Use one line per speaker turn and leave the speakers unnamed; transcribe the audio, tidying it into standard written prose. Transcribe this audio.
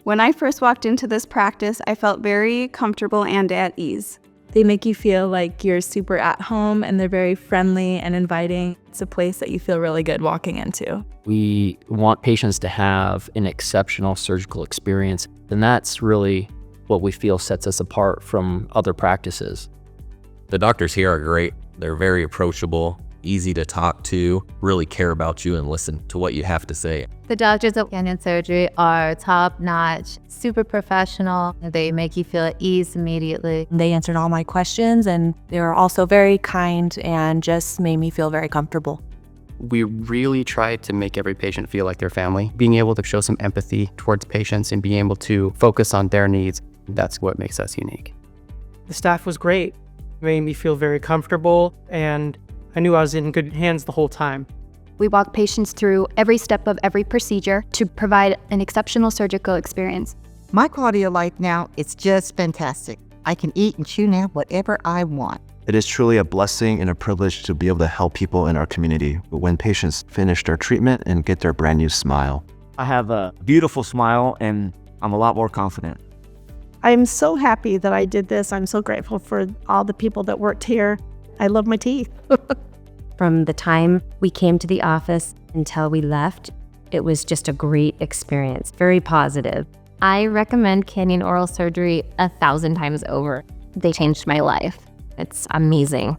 When I first walked into this practice, I felt very comfortable and at ease.
They make you feel like you're super at home, and they're very friendly and inviting. It's a place that you feel really good walking into.
We want patients to have an exceptional surgical experience, and that's really what we feel sets us apart from other practices.
The doctors here are great. They're very approachable, easy to talk to, really care about you and listen to what you have to say.
The doctors at Canyon Surgery are top-notch, super professional. They make you feel at ease immediately.
They answered all my questions, and they were also very kind and just made me feel very comfortable.
We really try to make every patient feel like their family. Being able to show some empathy towards patients and being able to focus on their needs, that's what makes us unique.
The staff was great. It made me feel very comfortable, and I knew I was in good hands the whole time.
We walk patients through every step of every procedure to provide an exceptional surgical experience.
My quality of life now is just fantastic. I can eat and chew now whatever I want.
It is truly a blessing and a privilege to be able to help people in our community when patients finish their treatment and get their brand new smile.
I have a beautiful smile and I'm a lot more confident.
I'm so happy that I did this. I'm so grateful for all the people that worked here. I love my teeth.
From the time we came to the office until we left, it was just a great experience, very positive.
I recommend Canyon Oral Surgery 1,000 times over. They changed my life. It's amazing.